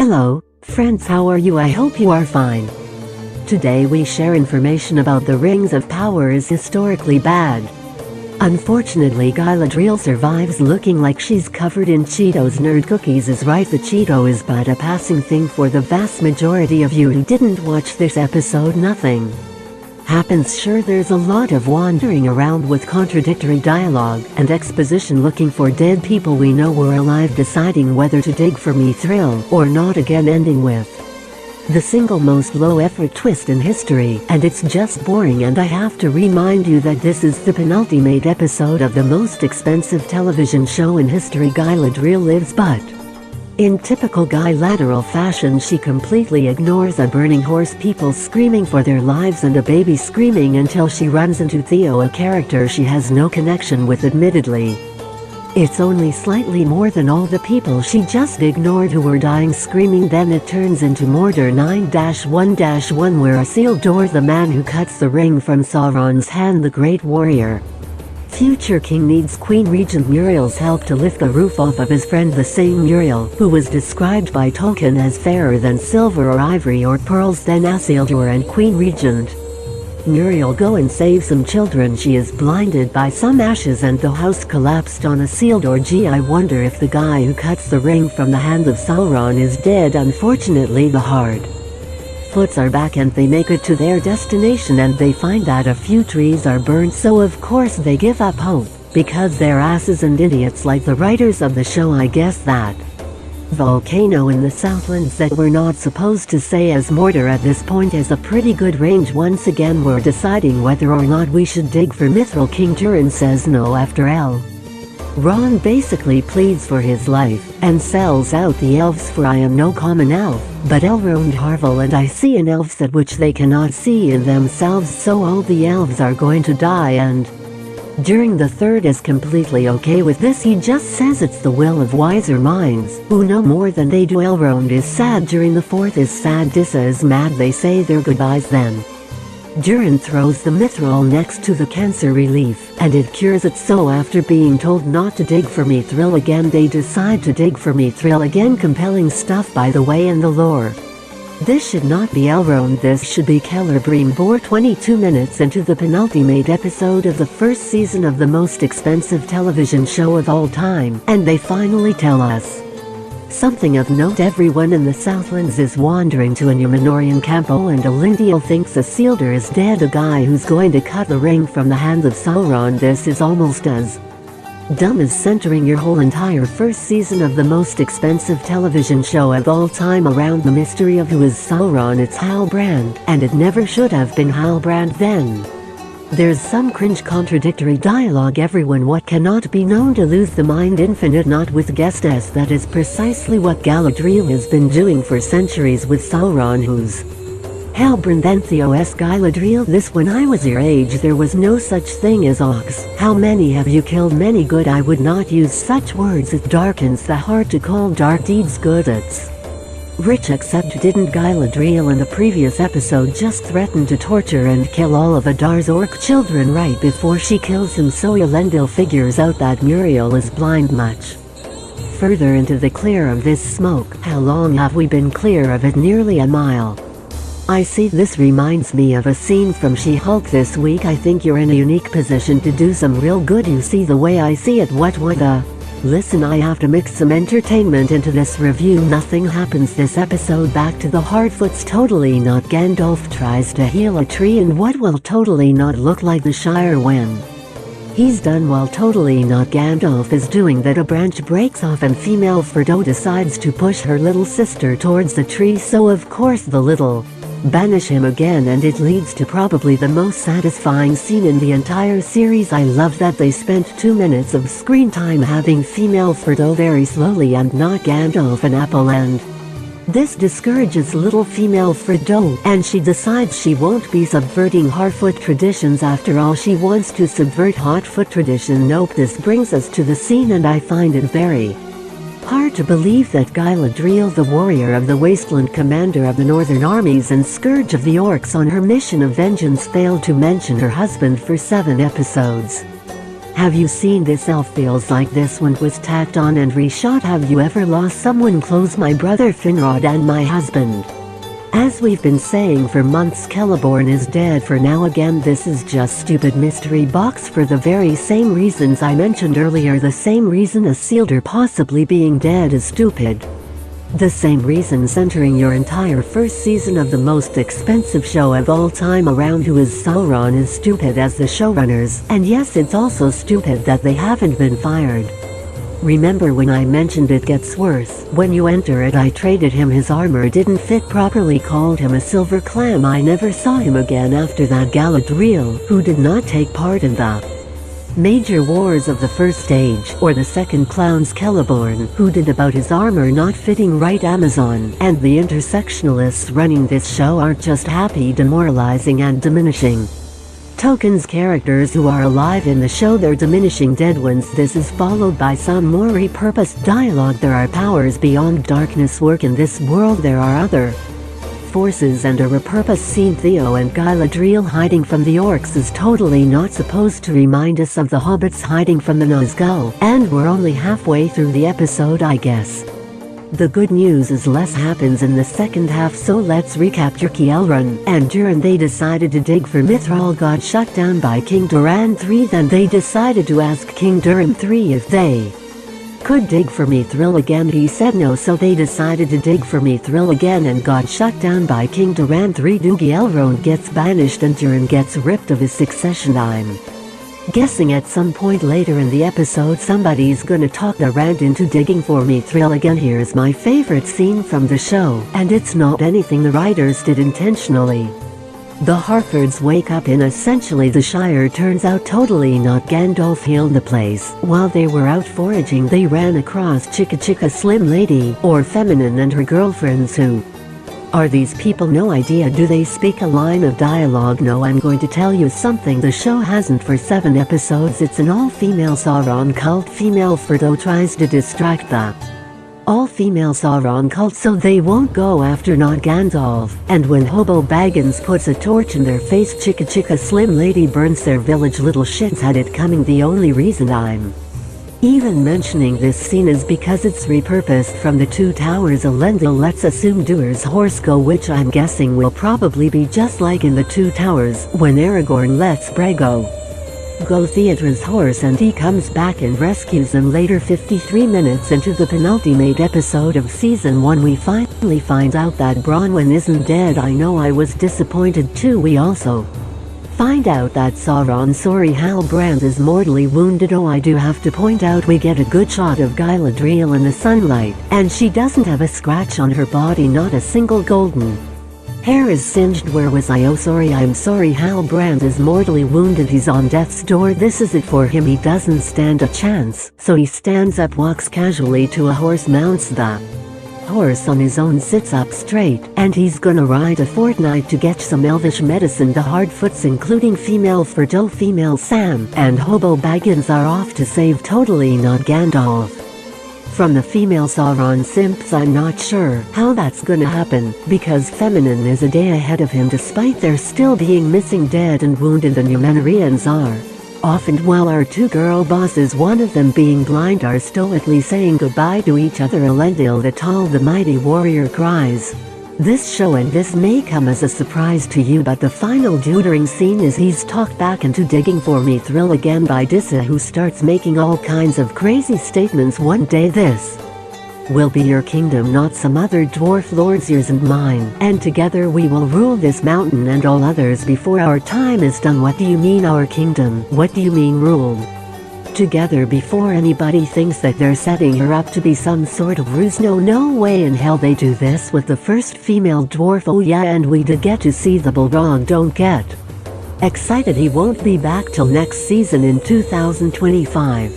Hello, friends, how are you? I hope you are fine. Today we share information about the Rings of Power is historically bad. Unfortunately, Galadriel survives looking like she's covered in Cheetos. Nerd Cookies is right, the Cheeto is but a passing thing for the vast majority of you who didn't watch this episode. Nothing happens. Sure, there's a lot of wandering around with contradictory dialogue and exposition looking for dead people we know were alive, deciding whether to dig for Mithril or not, again ending with the single most low-effort twist in history, and it's just boring. And I have to remind you that this is the penultimate episode of the most expensive television show in history. Galadriel lives, but in typical Galadriel fashion, she completely ignores a burning horse, people screaming for their lives, and a baby screaming until she runs into Theo, a character she has no connection with. Admittedly, it's only slightly more than all the people she just ignored who were dying screaming. Then it turns into Mordor 9-1-1, where Isildur, the man who cuts the ring from Sauron's hand, the great warrior, future king, needs Queen Regent Muriel's help to lift the roof off of his friend, the same Muriel who was described by Tolkien as fairer than silver or ivory or pearls. Then Isildur and Queen Regent Muriel go and save some children. She is blinded by some ashes and the house collapsed on Isildur. Gee, I wonder if the guy who cuts the ring from the hand of Sauron is dead. Unfortunately, the Hardfoots are back and they make it to their destination, and they find that a few trees are burned, so of course they give up hope, because they're asses and idiots like the writers of the show. I guess that volcano in the Southlands that we're not supposed to say as Mordor at this point is a pretty good range. Once again we're deciding whether or not we should dig for Mithril. King Turin says no after Elrond basically pleads for his life and sells out the elves for "I am no common elf, but Elrond Harvel, and I see in elves that which they cannot see in themselves, so all the elves are going to die." And during the third is completely okay with this. He just says it's the will of wiser minds who know more than they do. Elrond is sad. During the fourth is sad. Dissa is mad. They say their goodbyes. Then Durin throws the Mithril next to the cancer relief, and it cures it. So after being told not to dig for Mithril again, they decide to dig for Mithril again. Compelling stuff, by the way, in the lore. This should not be Elrond, this should be Celebrimbor. 22 minutes into the penultimate episode of the first season of the most expensive television show of all time, and they finally tell us something of note. Everyone in the Southlands is wandering to a Númenórean camp. And Elendil thinks Isildur is dead, a guy who's going to cut the ring from the hands of Sauron. This is almost as dumb as centering your whole entire first season of the most expensive television show of all time around the mystery of who is Sauron. It's Halbrand, and it never should have been Halbrand. Then there's some cringe contradictory dialogue. Everyone, what cannot be known to lose the mind infinite, not with guest s. That is precisely what Galadriel has been doing for centuries with Sauron, who's Halbrand. Then Theos Galadriel, this when I was your age there was no such thing as orcs. How many have you killed? Many. Good. I would not use such words. It darkens the heart to call dark deeds good. It's rich. Except didn't Galadriel in the previous episode just threaten to torture and kill all of Adar's orc children right before she kills him? So Elendil figures out that Muriel is blind. Much further into the clear of this smoke. How long have we been clear of it? Nearly a mile. I see. This reminds me of a scene from She-Hulk this week. I think you're in a unique position to do some real good. You see the way I see it. What the? Listen, I have to mix some entertainment into this review. Nothing happens this episode. Back to the Hardfoots. Totally not. Gandalf tries to heal a tree in what will totally not look like the Shire when he's done. While totally not Gandalf is doing that, a branch breaks off and female Frodo decides to push her little sister towards the tree, so of course the little banish him again, and it leads to probably the most satisfying scene in the entire series. I love that they spent 2 minutes of screen time having female Frodo very slowly and not Gandalf an apple, and this discourages little female Frodo, and she decides she won't be subverting Harfoot traditions after all. She wants to subvert Hotfoot tradition. Nope. This brings us to the scene, and I find it very hard to believe that Galadriel, the warrior of the Wasteland, commander of the northern armies and scourge of the orcs on her mission of vengeance, failed to mention her husband for 7 episodes. Have you seen this elf? Feels like this one was tacked on and reshot. Have you ever lost someone close? My brother Finrod and my husband. As we've been saying for months, Celeborn is dead for now. Again, this is just stupid mystery box for the very same reasons I mentioned earlier. The same reason Isildur possibly being dead is stupid. The same reasons entering your entire first season of the most expensive show of all time around Who is Sauron is stupid as the showrunners, and yes, it's also stupid that they haven't been fired. Remember when I mentioned it gets worse? When you enter it, I traded him, his armor didn't fit properly, called him a silver clam. I never saw him again after that. Galadriel, who did not take part in the major wars of the first stage or the second clown's Celeborn, who did about his armor not fitting right. Amazon and the intersectionalists running this show aren't just happy demoralizing and diminishing Tolkien's characters who are alive in the show, they're diminishing dead ones. This is followed by some more repurposed dialogue. There are powers beyond darkness work in this world. There are other forces and a repurposed scene. Theo and Galadriel hiding from the orcs is totally not supposed to remind us of the hobbits hiding from the Nazgul, and we're only halfway through the episode, I guess. The good news is less happens in the second half, so let's recap. Jerky, Elrond, and Durin, they decided to dig for Mithril, got shut down by King Duran III. Then they decided to ask King Durin III if they could dig for Mithril again. He said no, so they decided to dig for Mithril again and got shut down by King Duran III. Doogie Elrond gets banished and Durin gets ripped of his succession. I'm guessing at some point later in the episode somebody's gonna talk Durand into digging for Mithril again. Here's my favorite scene from the show, and it's not anything the writers did intentionally. The Harfords wake up in essentially the Shire. Turns out totally not. Gandalf healed the place. While they were out foraging, they ran across Chicka Slim Lady, or Feminine, and her girlfriends. Who are these people? No idea. Do they speak a line of dialogue? No. I'm going to tell you something the show hasn't for 7 episodes. It's an all-female Sauron cult. Female Frodo tries to distract the all-female Sauron cult so they won't go after not Gandalf, and when Hobo Baggins puts a torch in their face, Chicka Slim Lady burns their village. Little shits had it coming. The only reason I'm even mentioning this scene is because it's repurposed from The Two Towers. Elendil lets assume Duer's horse go, which I'm guessing will probably be just like in The Two Towers when Aragorn lets Brago go Theodra's horse and he comes back and rescues him later. 53 minutes into the penultimate episode of season 1, we finally find out that Bronwyn isn't dead. I know, I was disappointed too. We also find out that Sauron Halbrand is mortally wounded. Oh, I do have to point out we get a good shot of Galadriel in the sunlight, and she doesn't have a scratch on her body, not a single golden hair is singed. Where was I? Oh, I'm sorry. Halbrand is mortally wounded. He's on death's door. This is it for him. He doesn't stand a chance, so he stands up, walks casually to a horse, mounts the horse on his own, sits up straight, and he's gonna ride a fortnight to get some elvish medicine. The Hardfoots, including female Frodo, female Sam, and Hobo Baggins, are off to save totally not Gandalf from the female Sauron simps. I'm not sure how that's gonna happen, because Feminine is a day ahead of him despite there still being missing dead and wounded. The Numenoreans are off, and while our 2 girl bosses, one of them being blind, are stoically saying goodbye to each other. Elendil the tall, the mighty warrior, cries. This show, and this may come as a surprise to you, but the final during scene is he's talked back into digging for Mithril again by Dissa, who starts making all kinds of crazy statements. One day this will be your kingdom, not some other dwarf lord's, yours and mine, and together we will rule this mountain and all others before our time is done. What do you mean our kingdom? What do you mean rule together before anybody thinks that they're setting her up to be some sort of ruse? No way in hell they do this with the first female dwarf. Oh yeah, and we did get to see the Balrog. Don't get excited, he won't be back till next season in 2025.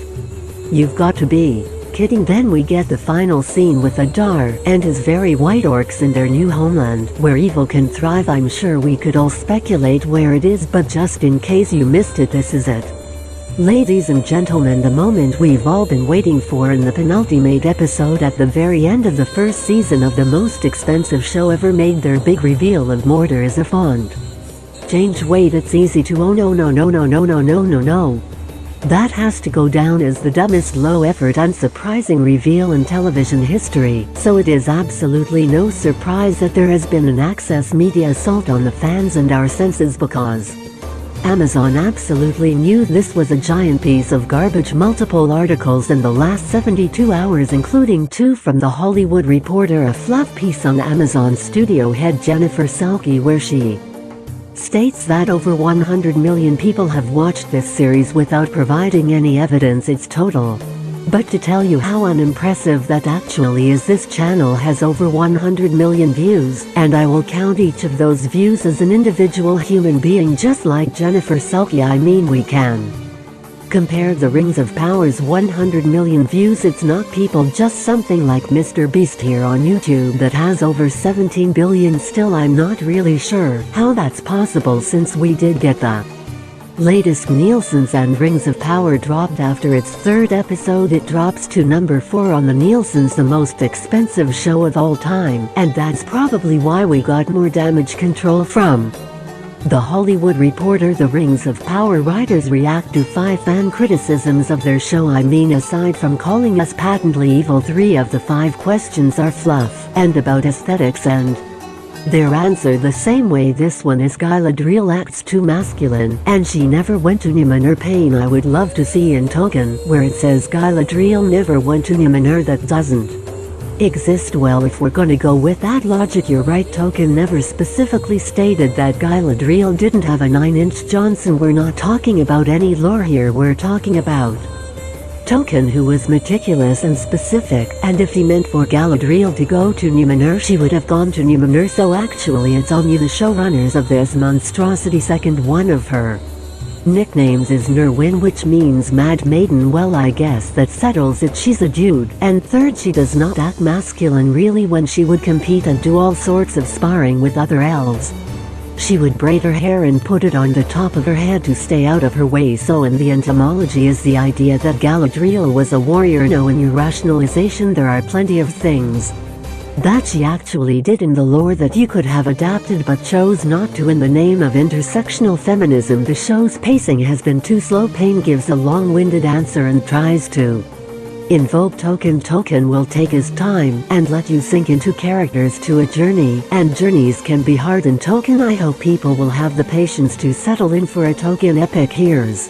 You've got to be kidding. Then we get the final scene with Adar and his very white orcs in their new homeland, where evil can thrive. I'm sure we could all speculate where it is, but just in case you missed it, this is it. Ladies and gentlemen, the moment we've all been waiting for in the penultimate episode at the very end of the first season of the most expensive show ever made. Their big reveal of Mordor is a font. Change. Wait, it's easy to. Oh no. That has to go down as the dumbest low-effort unsurprising reveal in television history, so it is absolutely no surprise that there has been an Access Media assault on the fans and our senses because Amazon absolutely knew this was a giant piece of garbage. Multiple articles in the last 72 hours, including 2 from The Hollywood Reporter, a fluff piece on Amazon studio head Jennifer Salke where she states that over 100 million people have watched this series without providing any evidence its total. But to tell you how unimpressive that actually is, this channel has over 100 million views, and I will count each of those views as an individual human being just like Jennifer Salke. I mean, we can compare the Rings of Power's 100 million views. It's not people, just something like Mr. Beast here on YouTube that has over 17 billion. Still, I'm not really sure how that's possible since we did get the latest Nielsen's and Rings of Power dropped after its 3rd episode. It drops to number 4 on the Nielsen's, the most expensive show of all time, and that's probably why we got more damage control from The Hollywood Reporter. The Rings of Power writers react to 5 fan criticisms of their show. I mean, aside from calling us patently evil, 3 of the 5 questions are fluff and about aesthetics, and their answer the same way. This one is Galadriel acts too masculine, and she never went to Numenor. Pain I would love to see in Tolkien, where it says Galadriel never went to Numenor. That doesn't exist. Well, if we're gonna go with that logic, you're right. Tolkien never specifically stated that Galadriel didn't have a 9-inch Johnson. We're not talking about any lore here, we're talking about Tolkien, who was meticulous and specific, and if he meant for Galadriel to go to Numenor, she would have gone to Numenor. So actually it's on you, the showrunners of this monstrosity. Second, one of her nicknames is Nerwin, which means Mad Maiden. Well, I guess that settles it, she's a dude. And third, she does not act masculine really. When she would compete and do all sorts of sparring with other elves, she would braid her hair and put it on the top of her head to stay out of her way. So in the etymology is the idea that Galadriel was a warrior. No, in your rationalization there are plenty of things that she actually did in the lore that you could have adapted but chose not to in the name of intersectional feminism. The show's pacing has been too slow. Payne gives a long-winded answer and tries to invoke Tolkien. Tolkien will take his time and let you sink into characters to a journey, and journeys can be hard in Tolkien. I hope people will have the patience to settle in for a Tolkien epic. Here's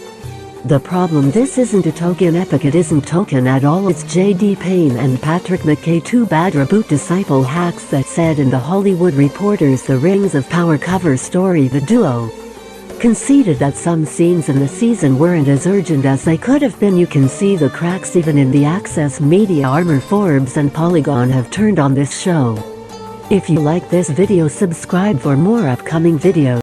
the problem: this isn't a Tolkien epic. It isn't Tolkien at all. It's J.D. Payne and Patrick McKay, 2 bad reboot disciple hacks that said in The Hollywood Reporter's The Rings of Power cover story the duo conceded that some scenes in the season weren't as urgent as they could have been. You can see the cracks even in the Access Media armor. Forbes and Polygon have turned on this show. If you like this video, subscribe for more upcoming videos.